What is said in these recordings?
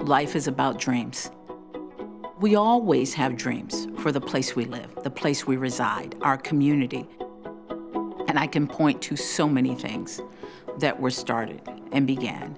life is about dreams. We always have dreams for the place we live, the place we reside, our community. And I can point to so many things that were started and began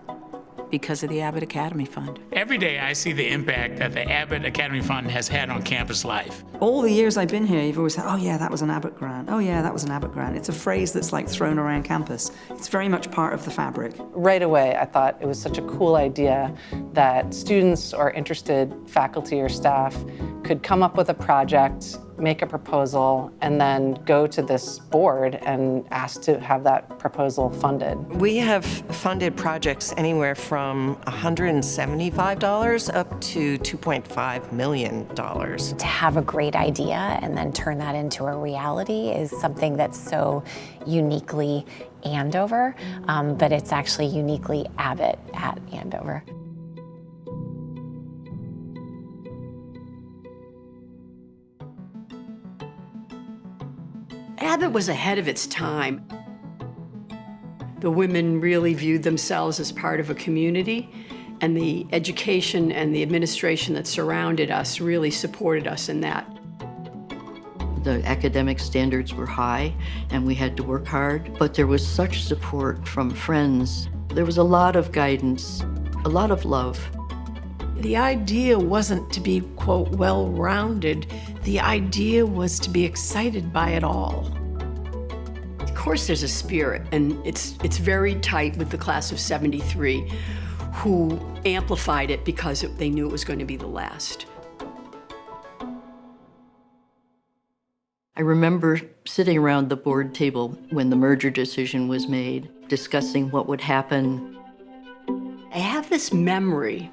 because of the Abbot Academy Fund. Every day I see the impact that the Abbot Academy Fund has had on campus life. All the years I've been here, you've always said, oh yeah, that was an Abbot grant. Oh yeah, that was an Abbot grant. It's a phrase that's like thrown around campus. It's very much part of the fabric. Right away, I thought it was such a cool idea that students or interested faculty or staff could come up with a project, make a proposal, and then go to this board and ask to have that proposal funded. We have funded projects anywhere from $175 up to $2.5 million. To have a great idea and then turn that into a reality is something that's so uniquely Andover, but it's actually uniquely Abbot at Andover. Abbot was ahead of its time. The women really viewed themselves as part of a community, and the education and the administration that surrounded us really supported us in that. The academic standards were high, and we had to work hard, but there was such support from friends. There was a lot of guidance, a lot of love. The idea wasn't to be, quote, well-rounded. The idea was to be excited by it all. Of course, there's a spirit, and it's very tight with the class of '73, who amplified it because they knew it was going to be the last. I remember sitting around the board table when the merger decision was made, discussing what would happen. I have this memory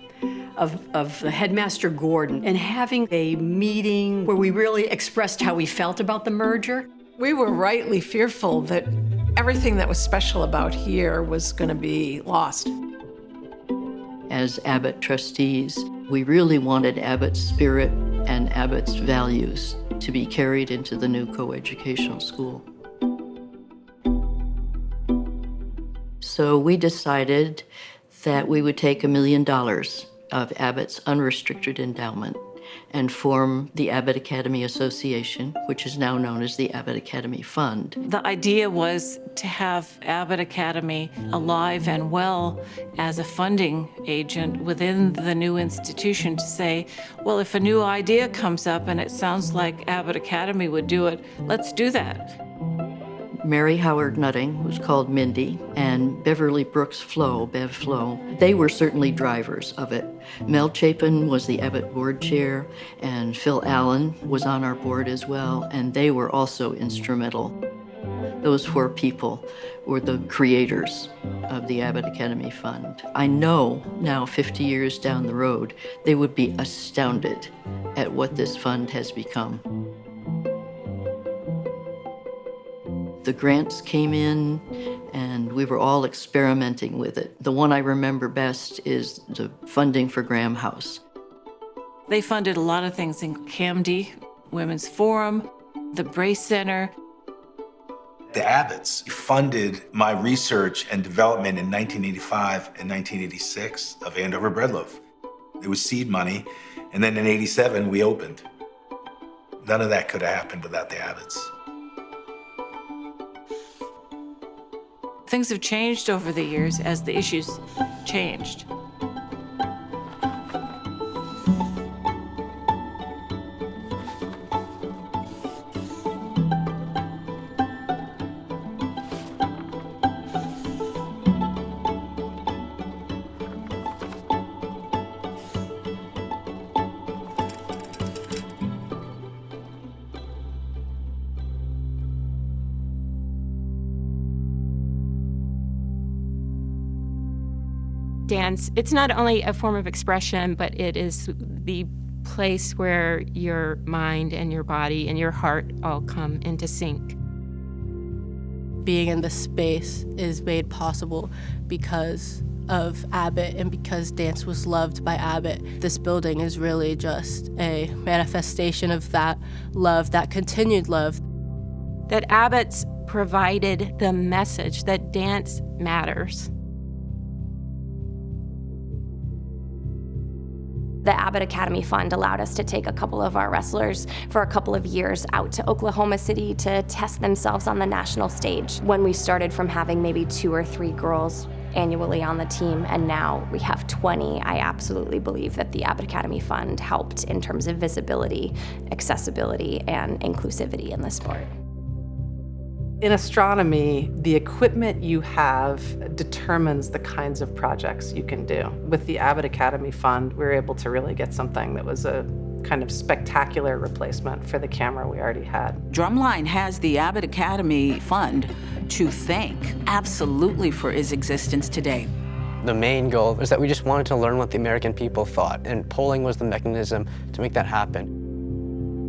of the headmaster Gordon and having a meeting where we really expressed how we felt about the merger. We were rightly fearful that everything that was special about here was going to be lost. As Abbot trustees, we really wanted Abbot's spirit and Abbot's values to be carried into the new coeducational school. So we decided that we would take $1 million of Abbott's unrestricted endowment and form the Abbot Academy Association, which is now known as the Abbot Academy Fund. The idea was to have Abbot Academy alive and well as a funding agent within the new institution to say, well, if a new idea comes up and it sounds like Abbot Academy would do it, let's do that. Mary Howard Nutting was called Mindy, and Beverly Brooks Flo, Bev Flo, they were certainly drivers of it. Mel Chapin was the Abbott board chair, and Phil Allen was on our board as well, and they were also instrumental. Those 4 people were the creators of the Abbott Academy Fund. I know now, 50 years down the road, they would be astounded at what this fund has become. The grants came in, and we were all experimenting with it. The one I remember best is the funding for Graham House. They funded a lot of things in CAMD, Women's Forum, the Brace Center. The Abbotts funded my research and development in 1985 and 1986 of Andover Breadloaf. It was seed money, and then in '87 we opened. None of that could have happened without the Abbotts. Things have changed over the years as the issues changed. Dance, it's not only a form of expression, but it is the place where your mind and your body and your heart all come into sync. Being in this space is made possible because of Abbott and because dance was loved by Abbott. This building is really just a manifestation of that love, that continued love. That Abbott's provided the message that dance matters. The Abbot Academy Fund allowed us to take a couple of our wrestlers for a couple of years out to Oklahoma City to test themselves on the national stage. When we started from having maybe 2 or 3 girls annually on the team, and now we have 20, I absolutely believe that the Abbot Academy Fund helped in terms of visibility, accessibility, and inclusivity in the sport. In astronomy, the equipment you have determines the kinds of projects you can do. With the Abbot Academy Fund, we were able to really get something that was a kind of spectacular replacement for the camera we already had. Drumline has the Abbot Academy Fund to thank absolutely for its existence today. The main goal was that we just wanted to learn what the American people thought, and polling was the mechanism to make that happen.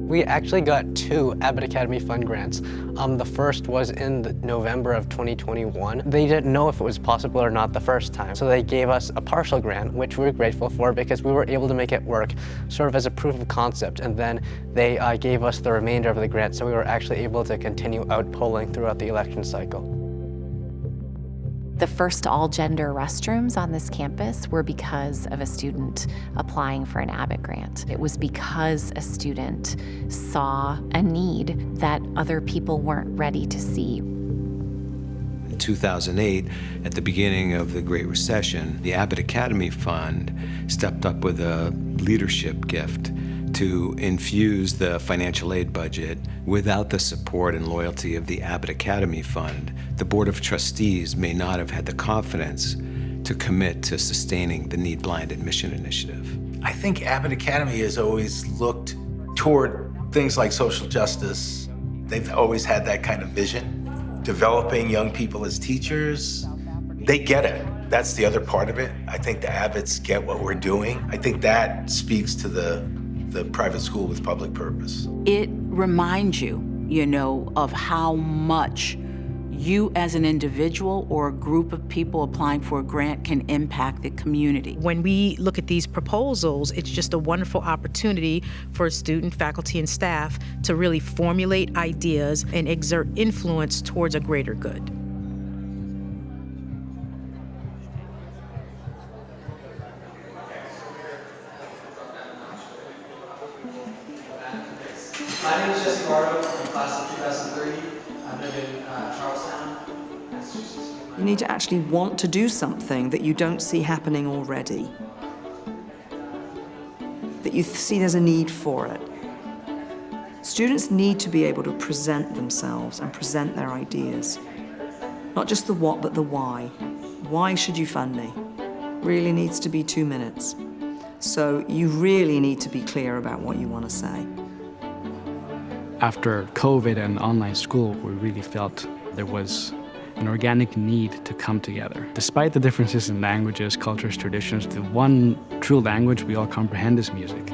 We actually got 2 Abbot Academy Fund grants. The first was in November of 2021. They didn't know if it was possible or not the first time, so they gave us a partial grant, which we were grateful for because we were able to make it work sort of as a proof of concept, and then they gave us the remainder of the grant, so we were actually able to continue out polling throughout the election cycle. The first all-gender restrooms on this campus were because of a student applying for an Abbott grant. It was because a student saw a need that other people weren't ready to see. In 2008, at the beginning of the Great Recession, the Abbot Academy Fund stepped up with a leadership gift to infuse the financial aid budget. Without the support and loyalty of the Abbot Academy Fund, the Board of Trustees may not have had the confidence to commit to sustaining the Need Blind Admission Initiative. I think Abbot Academy has always looked toward things like social justice. They've always had that kind of vision. Developing young people as teachers, they get it. That's the other part of it. I think the Abbots get what we're doing. I think that speaks to the private school with public purpose. It reminds you, of how much you as an individual or a group of people applying for a grant can impact the community. When we look at these proposals, it's just a wonderful opportunity for student, faculty, and staff to really formulate ideas and exert influence towards a greater good. My name is Morrow, I'm class of 2003. I live in Charlestown, Massachusetts. You need to actually want to do something that you don't see happening already, that you see there's a need for it. Students need to be able to present themselves and present their ideas. Not just the what, but the why. Why should you fund me? Really needs to be 2 minutes. So you really need to be clear about what you want to say. After COVID and online school, we really felt there was an organic need to come together. Despite the differences in languages, cultures, traditions, the one true language we all comprehend is music.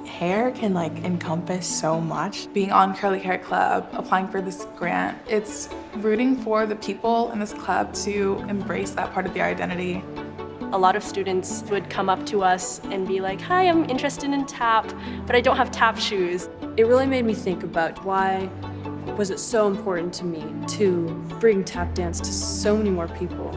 Hair can encompass so much. Being on Curly Hair Club, applying for this grant, it's rooting for the people in this club to embrace that part of their identity. A lot of students would come up to us and be like, "Hi, I'm interested in tap, but I don't have tap shoes." It really made me think about why was it so important to me to bring tap dance to so many more people.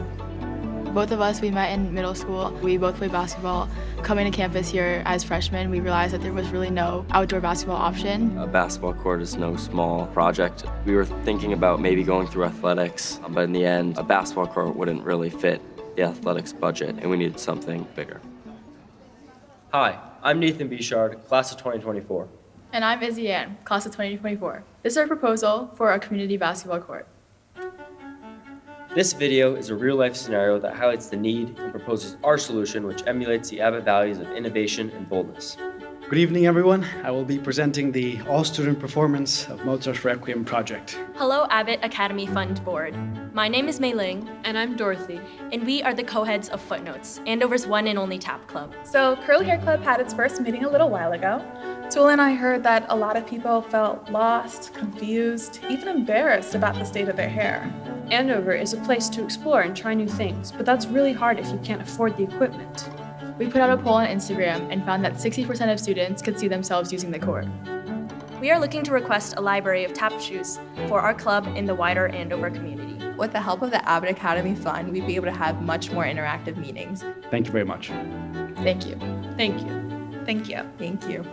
Both of us, we met in middle school. We both played basketball. Coming to campus here as freshmen, we realized that there was really no outdoor basketball option. A basketball court is no small project. We were thinking about maybe going through athletics, but in the end, a basketball court wouldn't really fit the athletics budget, and we needed something bigger. Hi, I'm Nathan Bichard, class of 2024. And I'm Izzy Ann, class of 2024. This is our proposal for a community basketball court. This video is a real-life scenario that highlights the need and proposes our solution, which emulates the Abbott values of innovation and boldness. Good evening, everyone. I will be presenting the all-student performance of Mozart's Requiem project. Hello, Abbott Academy Fund Board. My name is Mei Ling. And I'm Dorothy. And we are the co-heads of Footnotes, Andover's one and only tap club. So Curly Hair Club had its first meeting a little while ago. Tula and I heard that a lot of people felt lost, confused, even embarrassed about the state of their hair. Andover is a place to explore and try new things, but that's really hard if you can't afford the equipment. We put out a poll on Instagram and found that 60% of students could see themselves using the court. We are looking to request a library of tap shoes for our club in the wider Andover community. With the help of the Abbot Academy Fund, we'd be able to have much more interactive meetings. Thank you very much. Thank you. Thank you. Thank you. Thank you.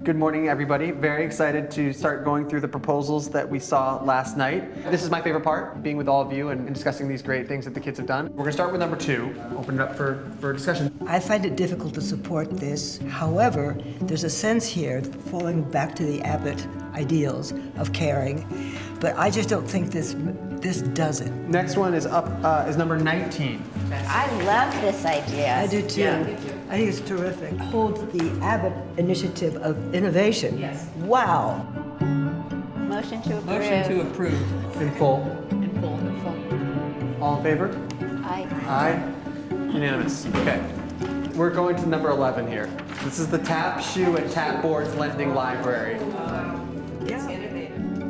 Good morning, everybody. Very excited to start going through the proposals that we saw last night. This is my favorite part, being with all of you and discussing these great things that the kids have done. We're gonna start with number 2, open it up for discussion. I find it difficult to support this. However, there's a sense here, falling back to the Abbot ideals of caring, but I just don't think this does it. Next one is is number 19. I love this idea. I do too. Yeah. I think it's terrific. Holds the Abbott initiative of innovation. Yes. Wow. Motion to approve. Motion to approve. In full. In full. In full. All in favor? Aye. Aye. Unanimous. Okay. We're going to number 11 here. This is the Tap, Shoe, and Tap Boards Lending Library.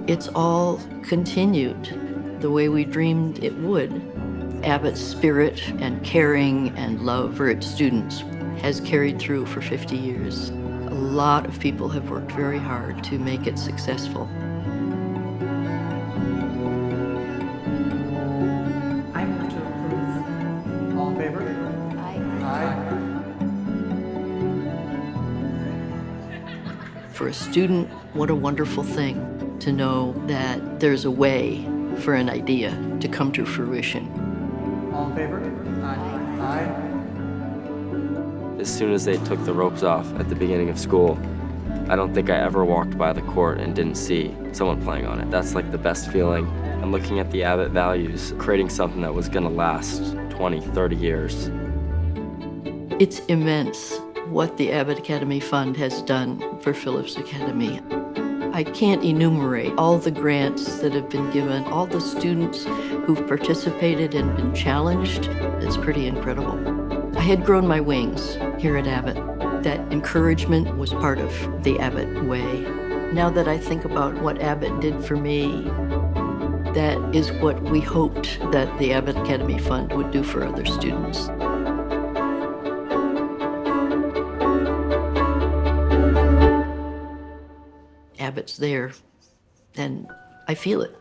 It's all continued the way we dreamed it would. Abbott's spirit and caring and love for its students has carried through for 50 years. A lot of people have worked very hard to make it successful. I move to approve. All in favor? Aye. For a student, what a wonderful thing to know that there's a way for an idea to come to fruition. All in favor? Aye. Aye. As soon as they took the ropes off at the beginning of school, I don't think I ever walked by the court and didn't see someone playing on it. That's like the best feeling. And looking at the Abbott values, creating something that was gonna last 20, 30 years. It's immense what the Abbot Academy Fund has done for Phillips Academy. I can't enumerate all the grants that have been given, all the students who've participated and been challenged. It's pretty incredible. I had grown my wings here at Abbott. That encouragement was part of the Abbott way. Now that I think about what Abbott did for me, that is what we hoped that the Abbot Academy Fund would do for other students. Abbott's there, and I feel it.